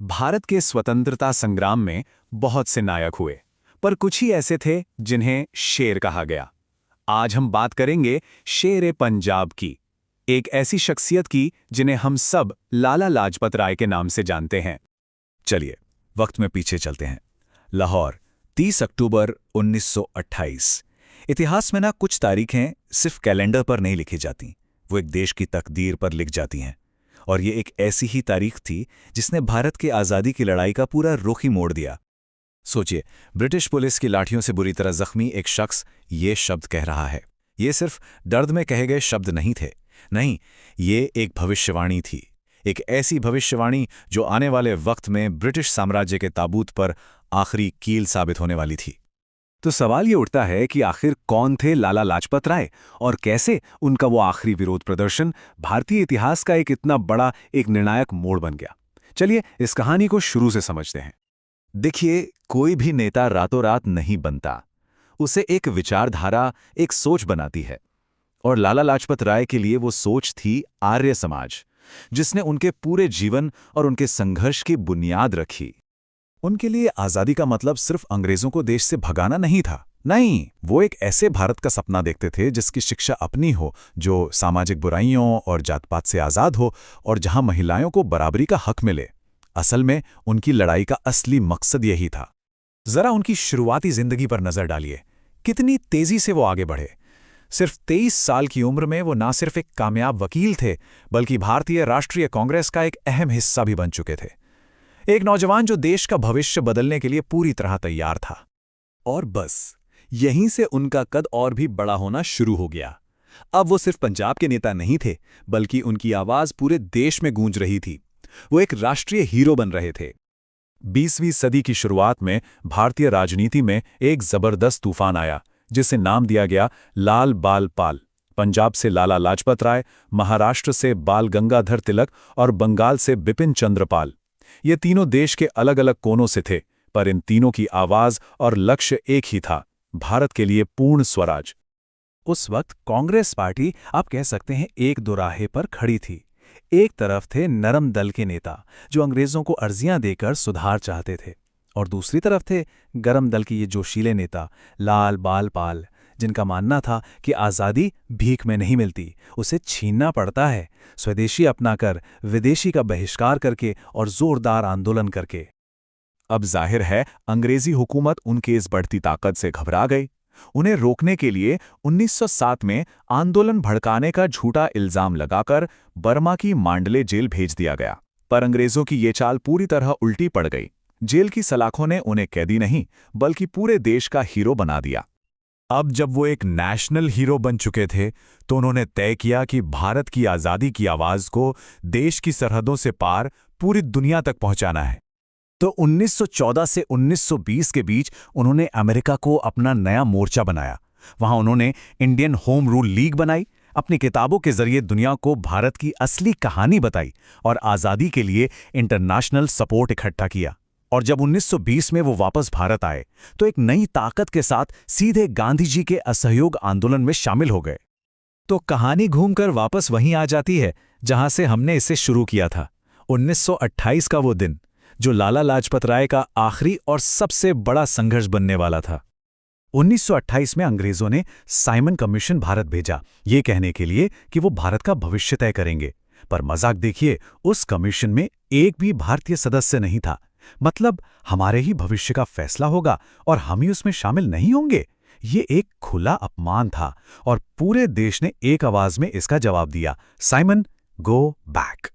भारत के स्वतंत्रता संग्राम में बहुत से नायक हुए, पर कुछ ही ऐसे थे जिन्हें शेर कहा गया। आज हम बात करेंगे शेर-ए-पंजाब की, एक ऐसी शख्सियत की जिन्हें हम सब लाला लाजपत राय के नाम से जानते हैं। चलिए वक्त में पीछे चलते हैं। लाहौर 30 अक्टूबर 1928। इतिहास में ना कुछ तारीखें सिर्फ कैलेंडर पर नहीं लिखी जाती, वो एक देश की तकदीर पर लिख जाती हैं। और ये एक ऐसी ही तारीख थी जिसने भारत की आज़ादी की लड़ाई का पूरा रुख ही मोड़ दिया। सोचिए, ब्रिटिश पुलिस की लाठियों से बुरी तरह जख्मी एक शख्स ये शब्द कह रहा है। ये सिर्फ दर्द में कहे गए शब्द नहीं थे, नहीं, ये एक भविष्यवाणी थी। एक ऐसी भविष्यवाणी जो आने वाले वक्त में ब्रिटिश साम्राज्य के ताबूत पर आखिरी कील साबित होने वाली थी। तो सवाल ये उठता है कि आखिर कौन थे लाला लाजपत राय और कैसे उनका वो आखिरी विरोध प्रदर्शन भारतीय इतिहास का एक इतना बड़ा एक निर्णायक मोड़ बन गया। चलिए इस कहानी को शुरू से समझते हैं। देखिए, कोई भी नेता रातों रात नहीं बनता, उसे एक विचारधारा, एक सोच बनाती है। और लाला लाजपत राय के लिए वो सोच थी आर्य समाज, जिसने उनके पूरे जीवन और उनके संघर्ष की बुनियाद रखी। उनके लिए आज़ादी का मतलब सिर्फ अंग्रेजों को देश से भगाना नहीं था, नहीं, वो एक ऐसे भारत का सपना देखते थे जिसकी शिक्षा अपनी हो, जो सामाजिक बुराइयों और जात-पात से आज़ाद हो और जहां महिलाओं को बराबरी का हक मिले। असल में उनकी लड़ाई का असली मकसद यही था। जरा उनकी शुरुआती जिंदगी पर नजर डालिए, कितनी तेजी से वो आगे बढ़े। सिर्फ 23 साल की उम्र में वो ना सिर्फ एक कामयाब वकील थे, बल्कि भारतीय राष्ट्रीय कांग्रेस का एक अहम हिस्सा भी बन चुके थे। एक नौजवान जो देश का भविष्य बदलने के लिए पूरी तरह तैयार था। और बस यहीं से उनका कद और भी बड़ा होना शुरू हो गया। अब वो सिर्फ पंजाब के नेता नहीं थे, बल्कि उनकी आवाज पूरे देश में गूंज रही थी। वो एक राष्ट्रीय हीरो बन रहे थे। 20वीं सदी की शुरुआत में भारतीय राजनीति में एक जबरदस्त तूफान आया, जिसे नाम दिया गया लाल बाल पाल। पंजाब से लाला लाजपत राय, महाराष्ट्र से बाल गंगाधर तिलक और बंगाल से बिपिन चंद्र पाल। ये तीनों देश के अलग अलग कोनों से थे, पर इन तीनों की आवाज और लक्ष्य एक ही था, भारत के लिए पूर्ण स्वराज। उस वक्त कांग्रेस पार्टी, आप कह सकते हैं, एक दोराहे पर खड़ी थी। एक तरफ थे नरम दल के नेता जो अंग्रेजों को अर्जियां देकर सुधार चाहते थे, और दूसरी तरफ थे गरम दल के ये जोशीले नेता लाल बाल पाल, जिनका मानना था कि आज़ादी भीख में नहीं मिलती, उसे छीनना पड़ता है, स्वदेशी अपनाकर, विदेशी का बहिष्कार करके और जोरदार आंदोलन करके। अब जाहिर है अंग्रेजी हुकूमत उनके इस बढ़ती ताकत से घबरा गई। उन्हें रोकने के लिए 1907 में आंदोलन भड़काने का झूठा इल्जाम लगाकर बर्मा की मांडले जेल भेज दिया गया। पर अंग्रेजों की ये चाल पूरी तरह उल्टी पड़ गई। जेल की सलाखों ने उन्हें कैदी नहीं, बल्कि पूरे देश का हीरो बना दिया। अब जब वो एक नेशनल हीरो बन चुके थे, तो उन्होंने तय किया कि भारत की आज़ादी की आवाज़ को देश की सरहदों से पार पूरी दुनिया तक पहुंचाना है। तो 1914 से 1920 के बीच उन्होंने अमेरिका को अपना नया मोर्चा बनाया। वहां उन्होंने इंडियन होम रूल लीग बनाई, अपनी किताबों के जरिए दुनिया को भारत की असली कहानी बताई और आज़ादी के लिए इंटरनेशनल सपोर्ट इकट्ठा किया। और जब 1920 में वो वापस भारत आए, तो एक नई ताकत के साथ सीधे गांधी जी के असहयोग आंदोलन में शामिल हो गए। तो कहानी घूमकर वापस वहीं आ जाती है जहां से हमने इसे शुरू किया था, 1928 का वो दिन, जो लाला लाजपत राय का आखिरी और सबसे बड़ा संघर्ष बनने वाला था। 1928 में अंग्रेजों ने साइमन कमीशन भारत भेजा, ये कहने के लिए कि वो भारत का भविष्य तय करेंगे। पर मजाक देखिए, उस कमीशन में एक भी भारतीय सदस्य नहीं था। मतलब हमारे ही भविष्य का फैसला होगा और हम ही उसमें शामिल नहीं होंगे। ये एक खुला अपमान था और पूरे देश ने एक आवाज में इसका जवाब दिया, साइमन गो बैक।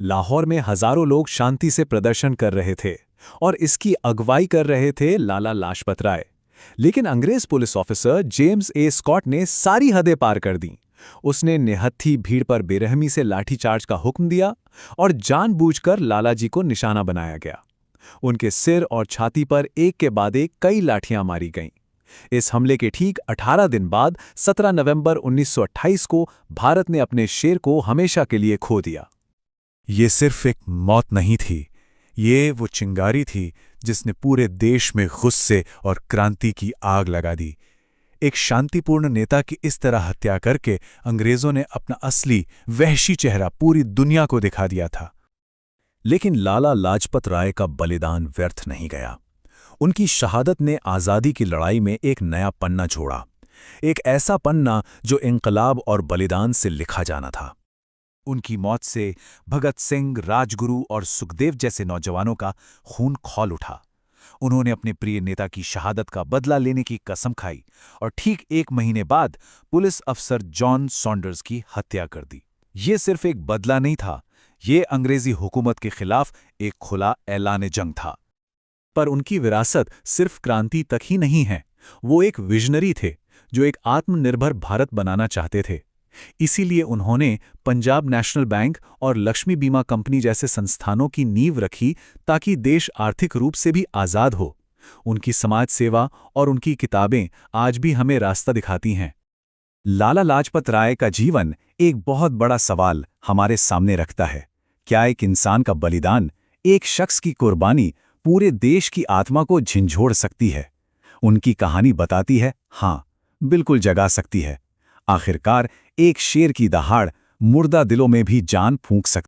लाहौर में हजारों लोग शांति से प्रदर्शन कर रहे थे और इसकी अगुवाई कर रहे थे लाला लाजपत राय। लेकिन अंग्रेज police officer James A Scott ने सारी हदें पार कर दी। उसने निहत्थी भीड़ पर बेरहमी से लाठीचार्ज का हुक्म दिया और जानबूझकर लाला जी को निशाना बनाया गया। उनके सिर और छाती पर एक के बाद एक कई लाठियां मारी गईं। इस हमले के ठीक 18 दिन बाद 17 नवंबर 1928 को भारत ने अपने शेर को हमेशा के लिए खो दिया। ये सिर्फ एक मौत नहीं थी, ये वो चिंगारी थी जिसने पूरे देश में गुस्से और क्रांति की आग लगा दी। एक शांतिपूर्ण नेता की इस तरह हत्या करके अंग्रेजों ने अपना असली वहशी चेहरा पूरी दुनिया को दिखा दिया था। लेकिन लाला लाजपत राय का बलिदान व्यर्थ नहीं गया। उनकी शहादत ने आज़ादी की लड़ाई में एक नया पन्ना जोड़ा, एक ऐसा पन्ना जो इंकलाब और बलिदान से लिखा जाना था। उनकी मौत से भगत सिंह, राजगुरु और सुखदेव जैसे नौजवानों का खून खौल उठा। उन्होंने अपने प्रिय नेता की शहादत का बदला लेने की कसम खाई और ठीक 1 महीने बाद पुलिस अफसर जॉन सॉन्डर्स की हत्या कर दी। ये सिर्फ एक बदला नहीं था, ये अंग्रेजी हुकूमत के खिलाफ एक खुला ऐलान जंग था। पर उनकी विरासत सिर्फ क्रांति तक ही नहीं है, वो एक विजनरी थे जो एक आत्मनिर्भर भारत बनाना चाहते थे। इसीलिए उन्होंने पंजाब नेशनल बैंक और लक्ष्मी बीमा कंपनी जैसे संस्थानों की नींव रखी ताकि देश आर्थिक रूप से भी आज़ाद हो। उनकी समाज सेवा और उनकी किताबें आज भी हमें रास्ता दिखाती हैं। लाला लाजपत राय का जीवन एक बहुत बड़ा सवाल हमारे सामने रखता है। क्या एक इंसान का बलिदान, एक शख्स की कुर्बानी पूरे देश की आत्मा को झंझोड़ सकती है? उनकी कहानी बताती है, हाँ, बिल्कुल जगा सकती है। आखिरकार एक शेर की दहाड़ मुर्दा दिलों में भी जान फूंक सकती है।